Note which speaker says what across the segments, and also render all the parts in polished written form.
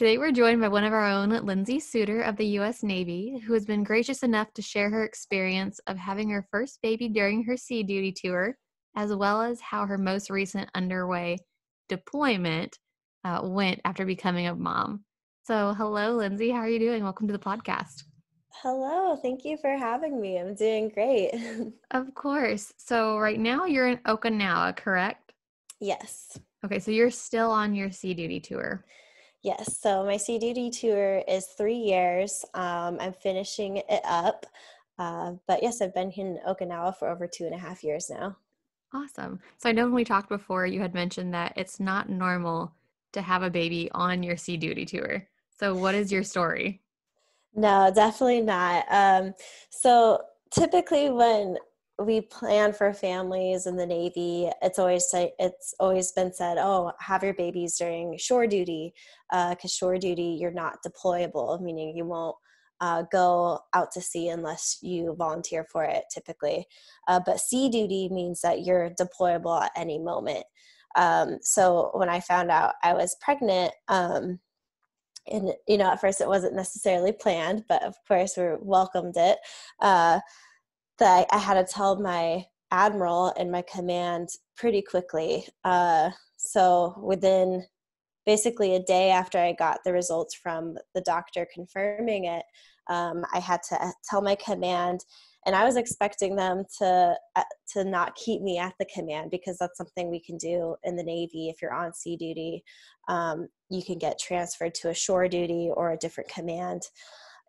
Speaker 1: Today we're joined by one of our own, Lindsie Suter of the U.S. Navy, who has been gracious enough to share her experience of having her first baby during her sea duty tour, as well as how her most recent underway deployment went after becoming a mom. So hello, Lindsie. How are you doing? Welcome to the podcast.
Speaker 2: Hello. Thank you for having me. I'm doing great.
Speaker 1: Of course. So right now you're in Okinawa, correct?
Speaker 2: Yes.
Speaker 1: Okay, so you're still on your sea duty tour.
Speaker 2: Yes. So my sea duty tour is 3 years. I'm finishing it up. But yes, I've been in Okinawa for over 2.5 years now.
Speaker 1: Awesome. So I know when we talked before, you had mentioned that it's not normal to have a baby on your sea duty tour. So what is your story?
Speaker 2: No, definitely not. So typically when we plan for families in the Navy, it's always been said, oh, have your babies during shore duty, because shore duty, you're not deployable, meaning you won't go out to sea unless you volunteer for it typically. But sea duty means that you're deployable at any moment. So when I found out I was pregnant, and at first it wasn't necessarily planned, but of course we welcomed it, that I had to tell my admiral and my command pretty quickly. So within basically a day after I got the results from the doctor confirming it, I had to tell my command, and I was expecting them to not keep me at the command, because that's something we can do in the Navy. If you're on sea duty, you can get transferred to a shore duty or a different command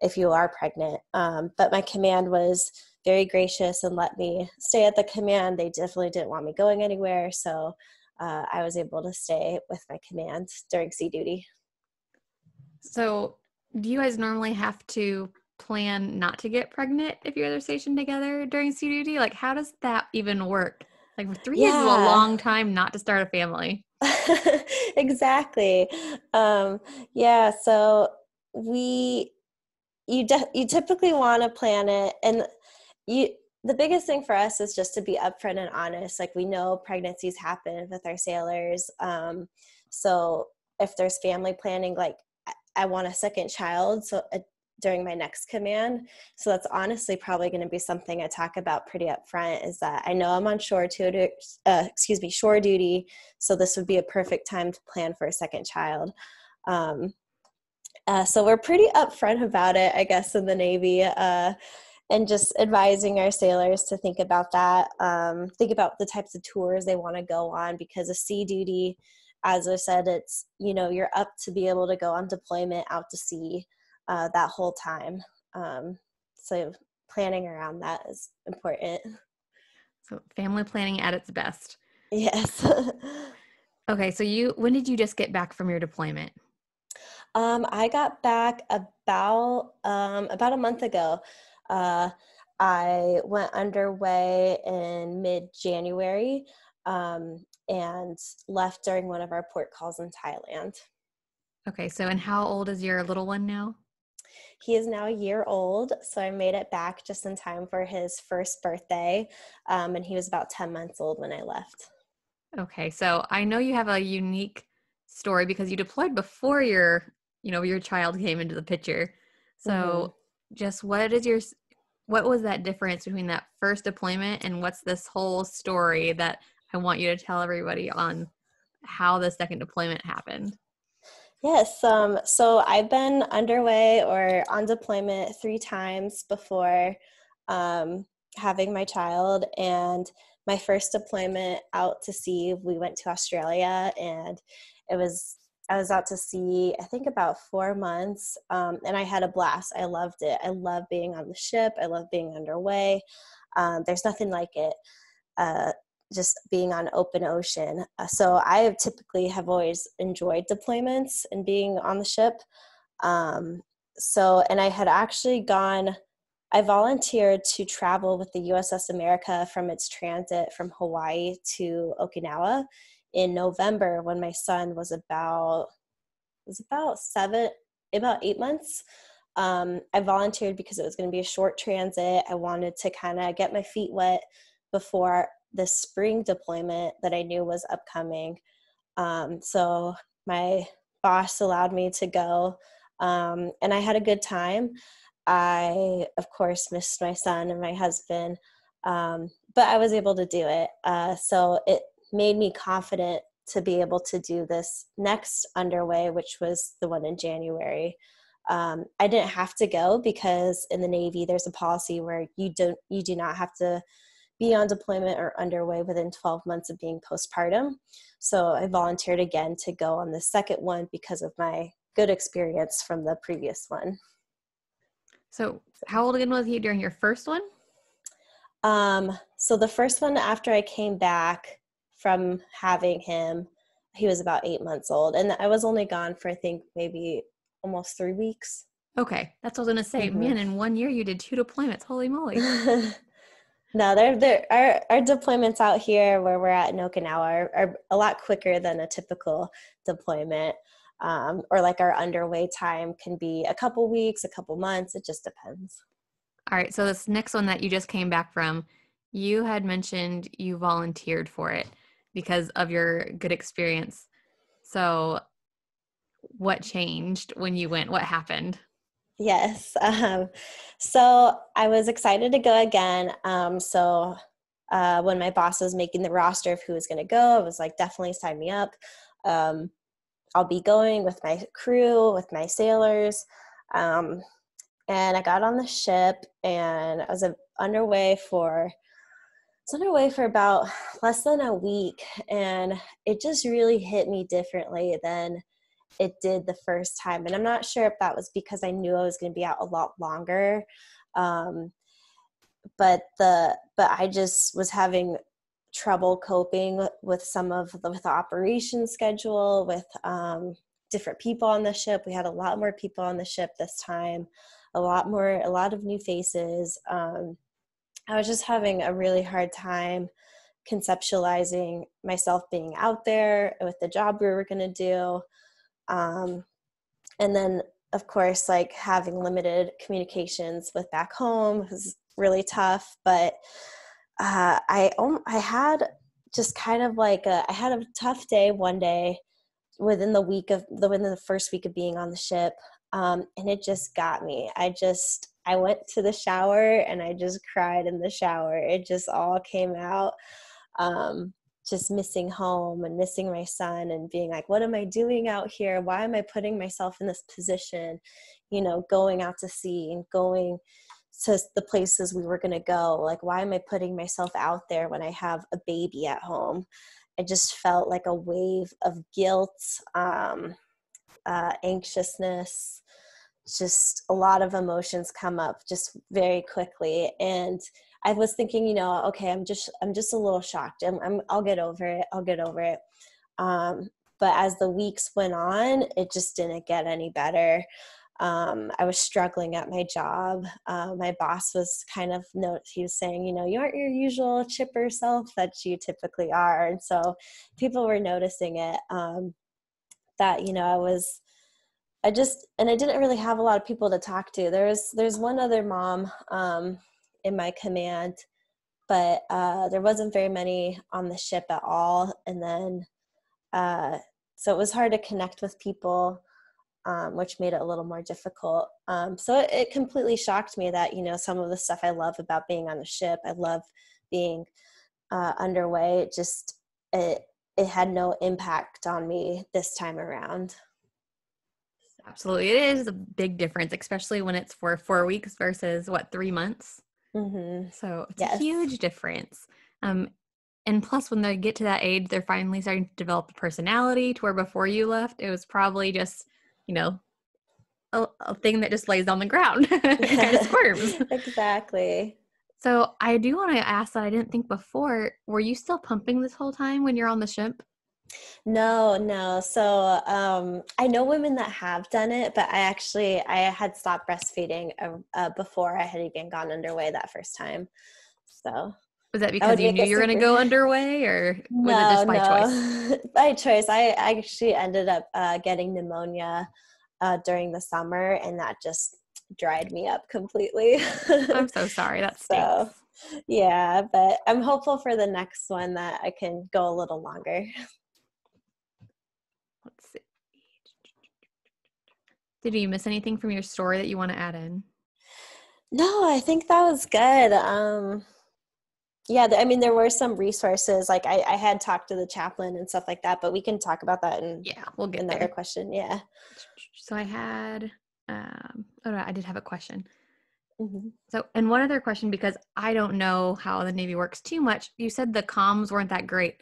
Speaker 2: if you are pregnant. But my command was very gracious and let me stay at the command. They definitely didn't want me going anywhere, so I was able to stay with my command during sea duty.
Speaker 1: So do you guys normally have to plan not to get pregnant if you're stationed together during sea duty? Like, how does that even work? Like, for 3 years is a
Speaker 2: Yeah.
Speaker 1: long time not to start a family.
Speaker 2: Exactly. Yeah, so you typically want to plan it, and you the biggest thing for us is just to be upfront and honest. Like, we know pregnancies happen with our sailors, so if there's family planning, like I want a second child, so during my next command, so that's honestly probably going to be something I talk about pretty upfront, is that I know I'm on shore duty, so this would be a perfect time to plan for a second child. So we're pretty upfront about it, I guess, in the Navy, and just advising our sailors to think about that, think about the types of tours they want to go on, because a sea duty, as I said, it's, you're up to be able to go on deployment out to sea that whole time. So planning around that is important.
Speaker 1: So family planning at its best.
Speaker 2: Yes.
Speaker 1: Okay, so when did you just get back from your deployment?
Speaker 2: I got back about a month ago. Uh, I went underway in mid-January, and left during one of our port calls in Thailand.
Speaker 1: Okay, so and how old is your little one now?
Speaker 2: He is now a year old, so I made it back just in time for his first birthday, and he was about 10 months old when I left.
Speaker 1: Okay, so I know you have a unique story because you deployed before your child came into the picture.
Speaker 2: Mm-hmm.
Speaker 1: So just what was that difference between that first deployment and what's this whole story that I want you to tell everybody on how the second deployment happened?
Speaker 2: Yes, so I've been underway or on deployment 3 times before having my child, and my first deployment out to sea, we went to Australia, and I was out to sea, I think about 4 months, and I had a blast. I loved it. I love being on the ship. I love being underway. There's nothing like it. Just being on open ocean. So I typically have always enjoyed deployments and being on the ship. And I had actually I volunteered to travel with the USS America from its transit from Hawaii to Okinawa in November, when my son was about 8 months. I volunteered because it was going to be a short transit. I wanted to kind of get my feet wet before the spring deployment that I knew was upcoming. So my boss allowed me to go. And I had a good time. I, of course, missed my son and my husband, but I was able to do it. So it made me confident to be able to do this next underway, which was the one in January. I didn't have to go because in the Navy, there's a policy where you do not have to be on deployment or underway within 12 months of being postpartum. So I volunteered again to go on the second one because of my good experience from the previous one.
Speaker 1: So how old again was he during your first one?
Speaker 2: So the first one, after I came back from having him, he was about 8 months old, and I was only gone for, I think, maybe almost 3 weeks.
Speaker 1: Okay, that's what I was gonna say.
Speaker 2: Mm-hmm.
Speaker 1: Man, in 1 year you did 2 deployments. Holy moly!
Speaker 2: No, our deployments out here where we're at in Okinawa are a lot quicker than a typical deployment. Or like our underway time can be a couple weeks, a couple months. It just depends.
Speaker 1: All right, so this next one that you just came back from, you had mentioned you volunteered for it because of your good experience. So what changed when you went? What happened?
Speaker 2: Yes. So I was excited to go again. When my boss was making the roster of who was going to go, I was like, definitely sign me up. I'll be going with my crew, with my sailors. And I got on the ship, and I was underway for about less than a week. And it just really hit me differently than it did the first time. And I'm not sure if that was because I knew I was going to be out a lot longer. But I just was having trouble coping with with the operation schedule, with different people on the ship. We had a lot more people on the ship this time, a lot of new faces. I was just having a really hard time conceptualizing myself being out there with the job we were going to do. And then, of course, like having limited communications with back home was really tough. But I had just kind of like I had a tough day one day within the first week of being on the ship, and it just got me. I went to the shower and I just cried in the shower. It just all came out. Just missing home and missing my son and being like, what am I doing out here? Why am I putting myself in this position? Going out to sea and going to the places we were going to go. Like, why am I putting myself out there when I have a baby at home? I just felt like a wave of guilt, anxiousness, just a lot of emotions come up just very quickly. And I was thinking, okay, I'm just a little shocked. I'll get over it. I'll get over it. But as the weeks went on, it just didn't get any better. I was struggling at my job. My boss was he was saying, you aren't your usual chipper self that you typically are. And so people were noticing it, that, I didn't really have a lot of people to talk to. There's one other mom, in my command, but there wasn't very many on the ship at all. And then, so it was hard to connect with people, which made it a little more difficult. So it completely shocked me that, some of the stuff I love about being on the ship, I love being underway. It had no impact on me this time around.
Speaker 1: Absolutely. It is a big difference, especially when it's for 4 weeks versus 3 months.
Speaker 2: Mm-hmm.
Speaker 1: So it's
Speaker 2: Yes.
Speaker 1: a huge difference. And plus, when they get to that age, they're finally starting to develop a personality to where before you left, it was probably just, a thing that just lays on the ground and kind of squirms.
Speaker 2: Exactly.
Speaker 1: So I do want to ask that I didn't think before, were you still pumping this whole time when you're on the ship?
Speaker 2: No. So I know women that have done it, but I had stopped breastfeeding before I had even gone underway that first time. So
Speaker 1: Was that
Speaker 2: that
Speaker 1: because
Speaker 2: would
Speaker 1: you
Speaker 2: make
Speaker 1: knew
Speaker 2: it
Speaker 1: you were going to
Speaker 2: super.
Speaker 1: go underway, or was it
Speaker 2: No,
Speaker 1: just by choice?
Speaker 2: by choice. I actually ended up getting pneumonia during the summer, and that just dried me up completely.
Speaker 1: I'm so sorry. That stinks.
Speaker 2: So, yeah, but I'm hopeful for the next one that I can go a little longer.
Speaker 1: Let's see. Did you miss anything from your story that you want to add in?
Speaker 2: No, I think that was good. Yeah, I mean, there were some resources. Like I had talked to the chaplain and stuff like that, but we can talk about that in
Speaker 1: Yeah, we'll get
Speaker 2: another
Speaker 1: there.
Speaker 2: question. Yeah.
Speaker 1: So I had, oh, no, I did have a question.
Speaker 2: Mm-hmm.
Speaker 1: So, and one other question, because I don't know how the Navy works too much. You said the comms weren't that great.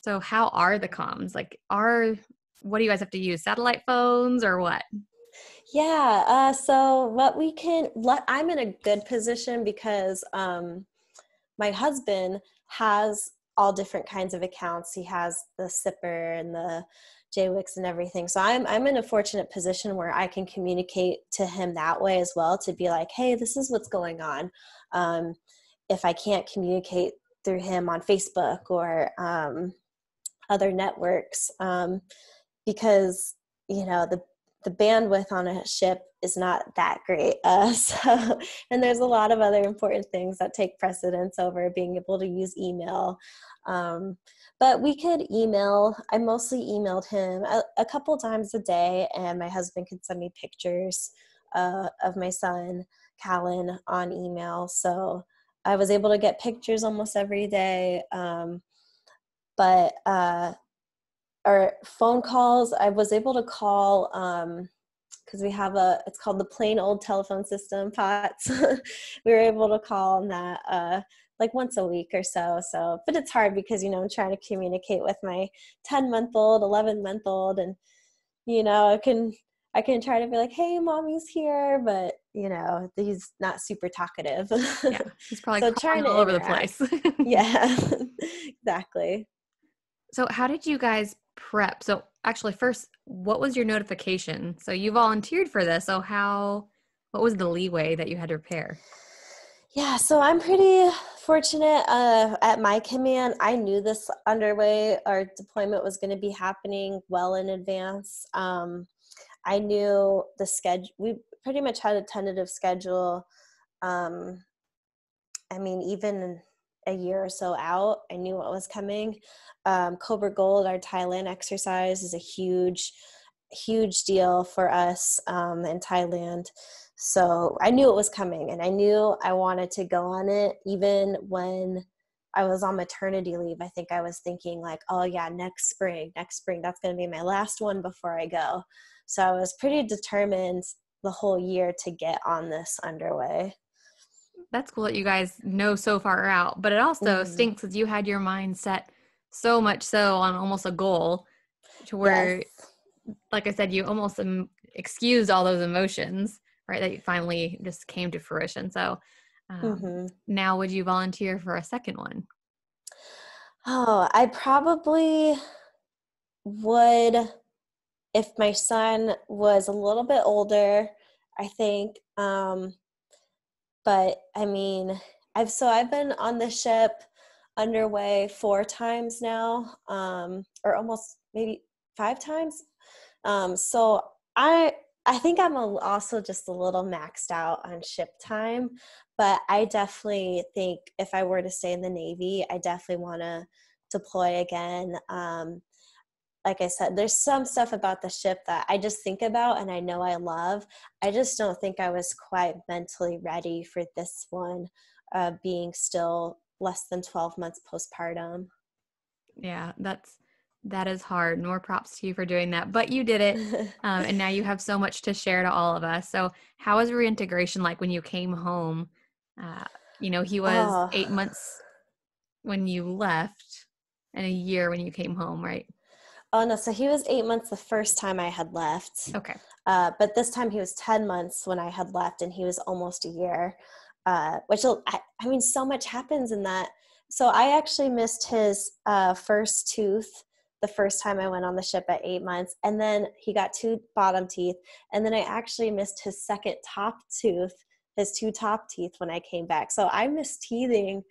Speaker 1: So how are the comms? Like, what do you guys have to use? Satellite phones or what?
Speaker 2: Yeah. So what we can let, I'm in a good position because my husband has all different kinds of accounts. He has the Sipper and the JWix and everything. So I'm in a fortunate position where I can communicate to him that way as well, to be like, hey, this is what's going on. If I can't communicate through him on Facebook or other networks, because the bandwidth on a ship is not that great. And there's a lot of other important things that take precedence over being able to use email. But we could email. I mostly emailed him a couple times a day, and my husband could send me pictures of my son, Callan, on email. So I was able to get pictures almost every day. But or phone calls, I was able to call because we have it's called the plain old telephone system, POTS. We were able to call on that like once a week or so. But it's hard because, I'm trying to communicate with my 10-month-old, 11-month-old, and, I can try to be like, hey, mommy's here, but, he's not super talkative.
Speaker 1: Yeah, he's probably
Speaker 2: So
Speaker 1: crawling
Speaker 2: trying
Speaker 1: all
Speaker 2: to
Speaker 1: over the
Speaker 2: interact.
Speaker 1: place.
Speaker 2: Yeah, exactly.
Speaker 1: So how did you guys prep? So actually, first, what was your notification? So you volunteered for this. So what was the leeway that you had to prepare?
Speaker 2: Yeah, so I'm pretty fortunate. At my command, I knew this underway or deployment was going to be happening well in advance. I knew the schedule. We pretty much had a tentative schedule. Um, I mean, even a year or so out, I knew what was coming. Cobra Gold, our Thailand exercise, is a huge, huge deal for us in Thailand. So I knew it was coming, and I knew I wanted to go on it. Even when I was on maternity leave, I think I was thinking like, oh yeah, next spring, that's going to be my last one before I go. So I was pretty determined the whole year to get on this underway.
Speaker 1: That's cool that you guys know so far out, but it also
Speaker 2: Mm-hmm.
Speaker 1: stinks as you had your mind set so much so on almost a goal to
Speaker 2: Yes.
Speaker 1: where, like I said, you almost excused all those emotions, right? That finally just came to fruition. So
Speaker 2: Mm-hmm.
Speaker 1: now would you volunteer for a second one?
Speaker 2: Oh, I probably would if my son was a little bit older, I think. But I mean, I've been on the ship underway 4 times now, or almost maybe 5 times. So I think I'm also just a little maxed out on ship time, but I definitely think if I were to stay in the Navy, I definitely want to deploy again. Like I said, there's some stuff about the ship that I just think about and I know I love. I just don't think I was quite mentally ready for this one, being still less than 12 months postpartum.
Speaker 1: Yeah, that is hard. More props to you for doing that, but you did it, and now you have so much to share to all of us. So, how was reintegration like when you came home? Uh, he was
Speaker 2: Oh,
Speaker 1: 8 months when you left, and a year when you came home, right?
Speaker 2: oh no. So he was 8 months the first time I had left.
Speaker 1: Okay.
Speaker 2: But this time he was 10 months when I had left, and he was almost a year, I mean, so much happens in that. So I actually missed his first tooth the first time I went on the ship at 8 months. And then he got 2 bottom teeth. And then I actually missed his second top tooth, his 2 top teeth when I came back. So I missed teething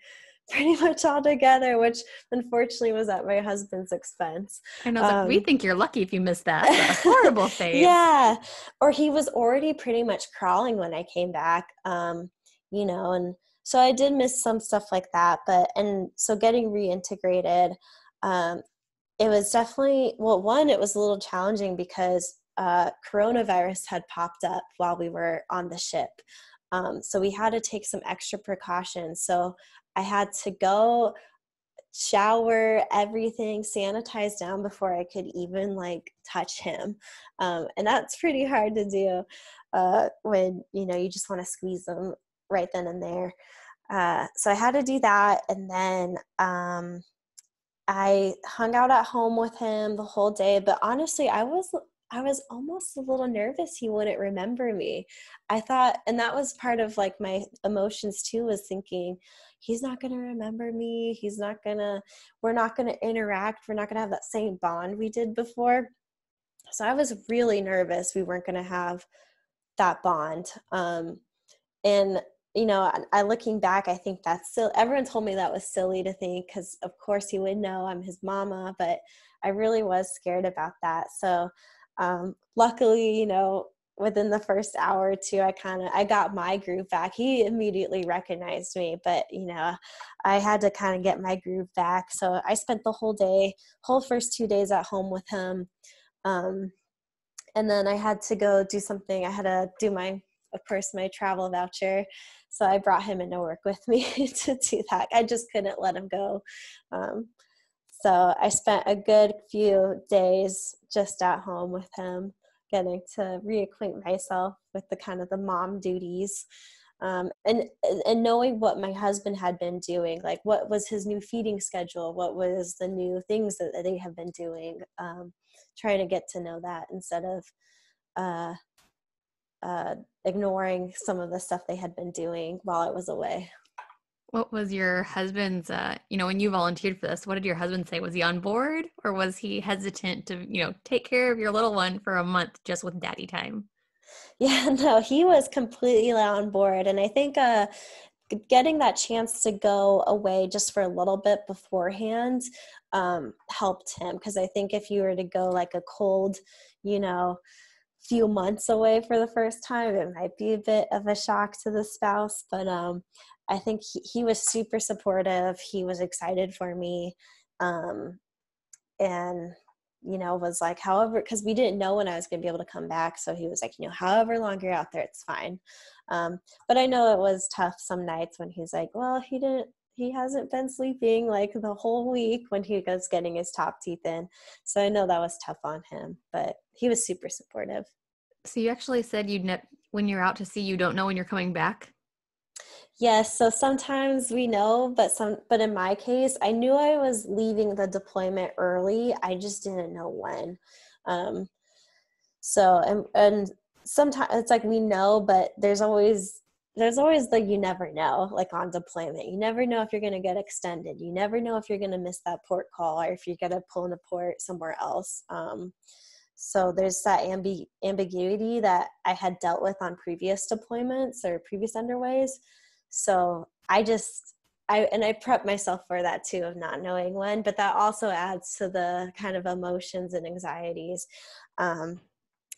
Speaker 2: pretty much altogether, which unfortunately was at my husband's expense.
Speaker 1: And I was like, we
Speaker 2: Um,
Speaker 1: think you're lucky if you missed that. That's a horrible phase.
Speaker 2: yeah, or he was already pretty much crawling when I came back, and so I did miss some stuff like that. And so getting reintegrated, um, it was definitely, well, one, it was a little challenging because coronavirus had popped up while we were on the ship. So we had to take some extra precautions. So I had to go shower, everything, sanitize down before I could even like touch him. And that's pretty hard to do when, you just want to squeeze them right then and there. So I had to do that. And then I hung out at home with him the whole day. But honestly, I was almost a little nervous he wouldn't remember me. I thought, and that was part of like my emotions too, was thinking, he's not going to remember me. We're not going to interact. We're not going to have that same bond we did before. So I was really nervous we weren't going to have that bond. And I looking back, I think that's still, everyone told me that was silly to think, because of course he would know I'm his mama, but I really was scared about that. So luckily, within the first hour or two, I got my groove back. He immediately recognized me, but I had to kind of get my groove back. So I spent the whole first 2 days at home with him. And then I had to go do something. I had to do my travel voucher. So I brought him into work with me to do that. I just couldn't let him go. So I spent a good few days just at home with him, getting to reacquaint myself with the kind of the mom duties, and knowing what my husband had been doing, like what was his new feeding schedule, what was the new things that they have been doing, trying to get to know that instead of ignoring some of the stuff they had been doing while I was away.
Speaker 1: What was your husband's, when you volunteered for this, what did your husband say? Was he on board, or was he hesitant to, take care of your little one for a month just with daddy time?
Speaker 2: Yeah, no, he was completely on board. And I think getting that chance to go away just for a little bit beforehand helped him. Because I think if you were to go like a cold, few months away for the first time, it might be a bit of a shock to the spouse. But I think he was super supportive. He was excited for me. And was like, however, because we didn't know when I was going to be able to come back. So he was like, however long you're out there, it's fine. But I know it was tough some nights when he's like, well, he hasn't been sleeping like the whole week when he was getting his top teeth in. So I know that was tough on him, but he was super supportive.
Speaker 1: So you actually said when you're out to sea, you don't know when you're coming back?
Speaker 2: Yes, so sometimes we know, but in my case, I knew I was leaving the deployment early. I just didn't know when. And sometimes it's like we know, but there's always the you never know, like on deployment. You never know if you're going to get extended. You never know if you're going to miss that port call or if you're going to pull in a port somewhere else. So there's that ambiguity that I had dealt with on previous deployments or previous underways. So I prep myself for that too, of not knowing when, but that also adds to the kind of emotions and anxieties,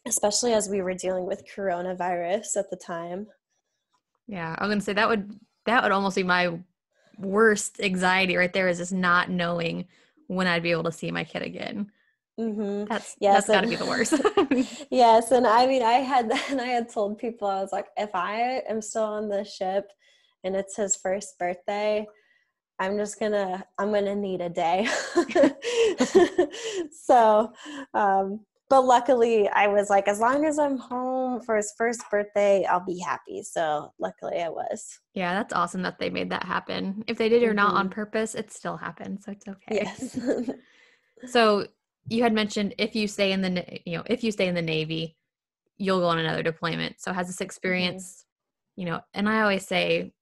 Speaker 2: especially as we were dealing with coronavirus at the time.
Speaker 1: Yeah, I was going to say that would almost be my worst anxiety right there, is just not knowing when I'd be able to see my kid again.
Speaker 2: Mm-hmm.
Speaker 1: That's got to be the worst.
Speaker 2: Yes. And I mean, I had told people, I was like, if I am still on the ship and it's his first birthday, I'm gonna need a day. So, but luckily I was like, as long as I'm home for his first birthday, I'll be happy. So luckily I was.
Speaker 1: Yeah, that's awesome that they made that happen. If they did or not on
Speaker 2: Mm-hmm.
Speaker 1: purpose, it still happened. So it's okay.
Speaker 2: Yes.
Speaker 1: So you had mentioned if you stay in the Navy, you'll go on another deployment. So has this
Speaker 2: Mm-hmm.
Speaker 1: experience, and I always say,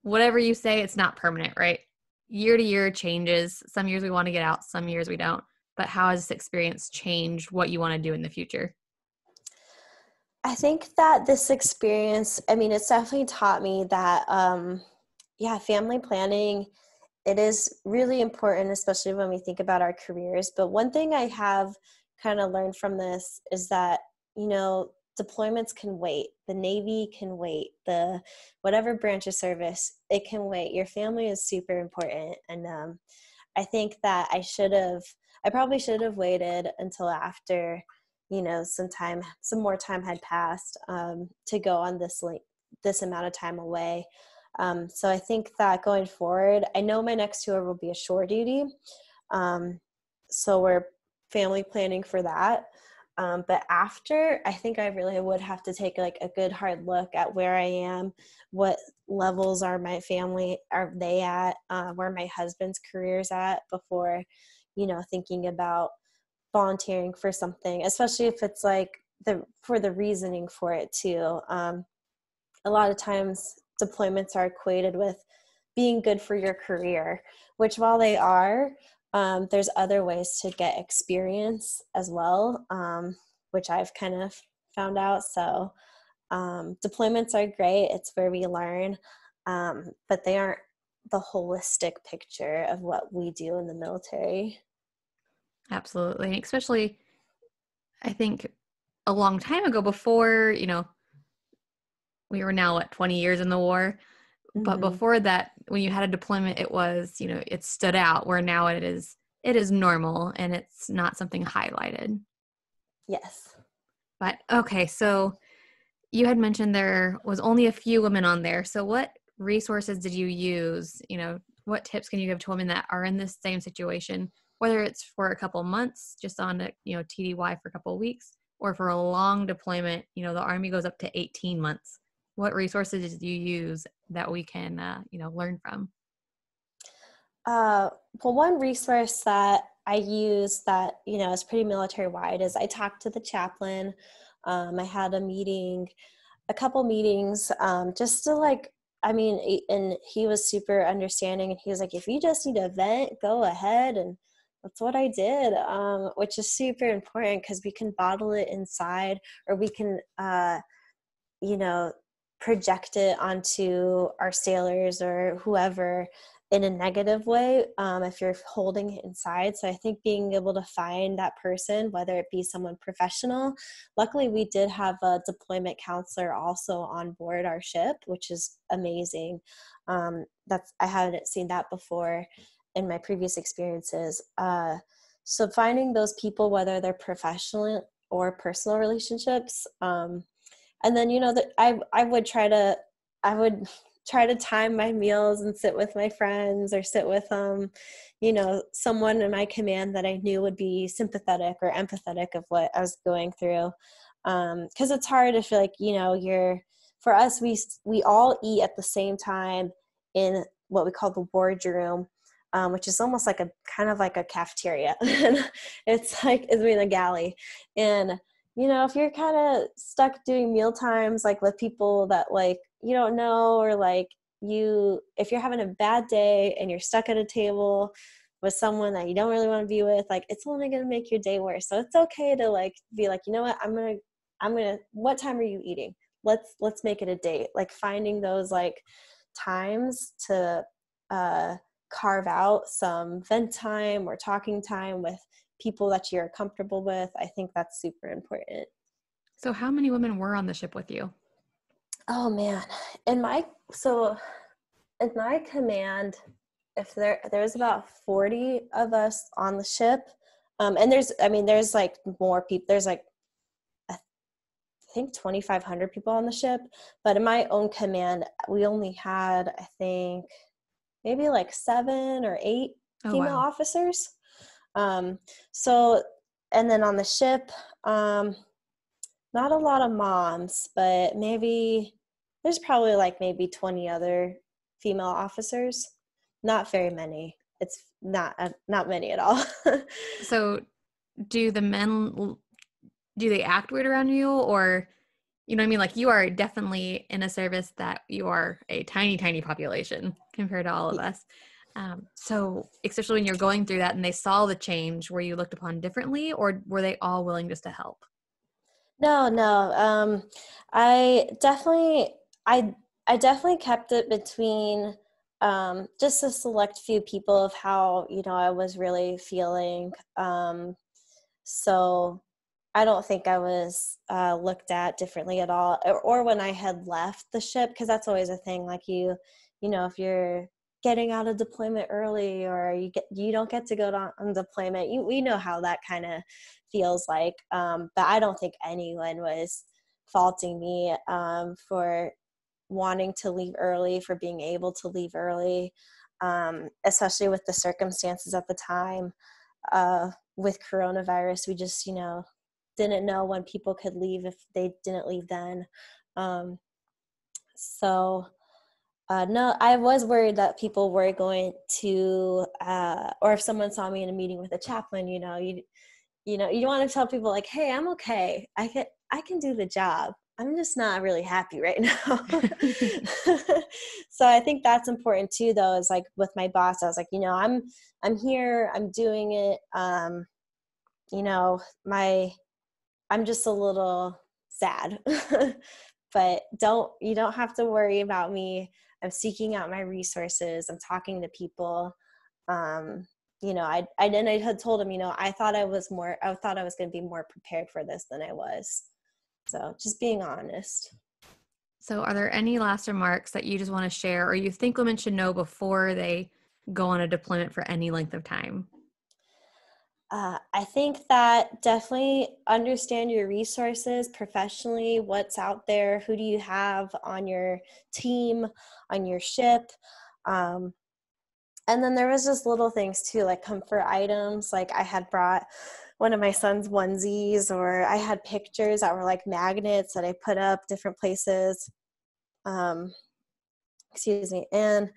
Speaker 1: whatever you say, it's not permanent, right? Year to year changes. Some years we want to get out, some years we don't. But how has this experience changed what you want to do in the future?
Speaker 2: I think that this experience, I mean, it's definitely taught me that, family planning, it is really important, especially when we think about our careers. But one thing I have kind of learned from this is that, deployments can wait. The Navy can wait. The whatever branch of service, it can wait. Your family is super important. And I think that I probably should have waited until after some more time had passed to go on this amount of time away. So I think that going forward, I know my next tour will be a shore duty. So we're family planning for that. But after, I think I really would have to take like a good hard look at where I am, what levels are they at, where my husband's career's at before, thinking about volunteering for something, especially if it's like for the reasoning for it too. A lot of times deployments are equated with being good for your career, which while they are, there's other ways to get experience as well, which I've kind of found out. So deployments are great. It's where we learn, but they aren't the holistic picture of what we do in the military.
Speaker 1: Absolutely. Especially, I think a long time ago before, we were now 20 years in the war. But
Speaker 2: Mm-hmm.
Speaker 1: before that, when you had a deployment, it was, it stood out, where now it is normal and it's not something highlighted.
Speaker 2: Yes.
Speaker 1: But okay, so you had mentioned there was only a few women on there. So what resources did you use? What tips can you give to women that are in this same situation, whether it's for a couple months, just on a, TDY for a couple of weeks, or for a long deployment, the Army goes up to 18 months. What resources did you use that we can, learn from?
Speaker 2: Well, one resource that I use that, is pretty military wide is I talked to the chaplain. I had a couple meetings, just to and he was super understanding, and he was like, if you just need to vent, go ahead. And that's what I did, which is super important because we can bottle it inside, or we can, you know, project it onto our sailors or whoever in a negative way, if you're holding it inside. So I think being able to find that person, whether it be someone professional, luckily we did have a deployment counselor also on board our ship, which is amazing. I haven't seen that before in my previous experiences. So finding those people, whether they're professional or personal relationships, and then, that I would try to time my meals and sit with my friends, or sit with, someone in my command that I knew would be sympathetic or empathetic of what I was going through. 'Cause it's hard if for us, we all eat at the same time in what we call the wardroom, which is almost like a kind of like a cafeteria. It's in a galley. And if you're kind of stuck doing meal times, like with people that you don't know, or if you're having a bad day and you're stuck at a table with someone that you don't really want to be with, it's only going to make your day worse. So it's okay to be like, you know what, I'm going to, what time are you eating? Let's make it a date. Finding those times to carve out some vent time or talking time with people that you're comfortable with. I think that's super important.
Speaker 1: So how many women were on the ship with you?
Speaker 2: Oh man. In my command, if there's about 40 of us on the ship. And there's more people. There's I think 2,500 people on the ship, but in my own command, we only had, I think, maybe 7 or 8 female officers. So, and then on the ship, not a lot of moms, but there's probably maybe 20 other female officers. Not very many. It's not many at all.
Speaker 1: So do the men, do they act weird around you, or, you know what I mean? You are definitely in a service that you are a tiny, tiny population compared to all of us. So especially when you're going through that and they saw the change, were you looked upon differently, or were they all willing just to help?
Speaker 2: No. I definitely kept it between just a select few people of how, I was really feeling. So I don't think I was looked at differently at all, or when I had left the ship, because that's always a thing. If you're getting out of deployment early, or you don't get to go on deployment, we know how that kind of feels like. But I don't think anyone was faulting me for wanting to leave early, for being able to leave early, especially with the circumstances at the time with coronavirus. We just, didn't know when people could leave if they didn't leave then. So no, I was worried that people were going to, or if someone saw me in a meeting with a chaplain, you want to tell people like, hey, I'm okay. I can do the job. I'm just not really happy right now. So I think that's important too, though, is like with my boss, I was like, I'm here, I'm doing it. I'm just a little sad, but you don't have to worry about me. I'm seeking out my resources. I'm talking to people. I had told him, I thought I was going to be more prepared for this than I was. So just being honest.
Speaker 1: So are there any last remarks that you just want to share or you think women should know before they go on a deployment for any length of time?
Speaker 2: I think that definitely understand your resources professionally, what's out there, who do you have on your team, on your ship. And then there was just little things too, like comfort items. Like I had brought one of my son's onesies, or I had pictures that were like magnets that I put up different places. Excuse me. And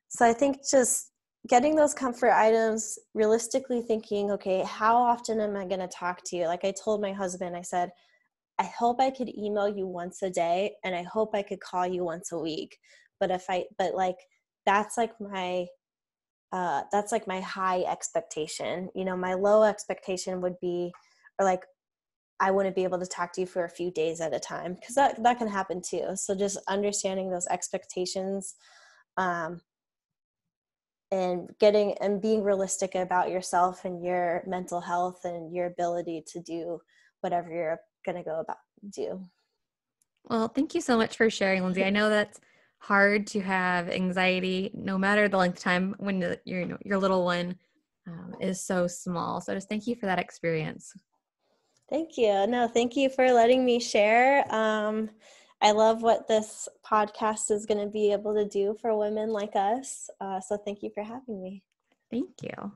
Speaker 2: so I think just getting those comfort items, realistically thinking, okay, how often am I going to talk to you? Like I told my husband, I said, I hope I could email you once a day and I hope I could call you once a week. But that's like my high expectation. My low expectation would be, or like, I wouldn't be able to talk to you for a few days at a time, because that can happen too. So just understanding those expectations, and being realistic about yourself and your mental health and your ability to do whatever you're going to go about do.
Speaker 1: Well, thank you so much for sharing, Lindsie. I know that's hard to have anxiety, no matter the length of time when your little one is so small. So just thank you for that experience.
Speaker 2: Thank you. No, thank you for letting me share. I love what this podcast is going to be able to do for women like us. So thank you for having me.
Speaker 1: Thank you.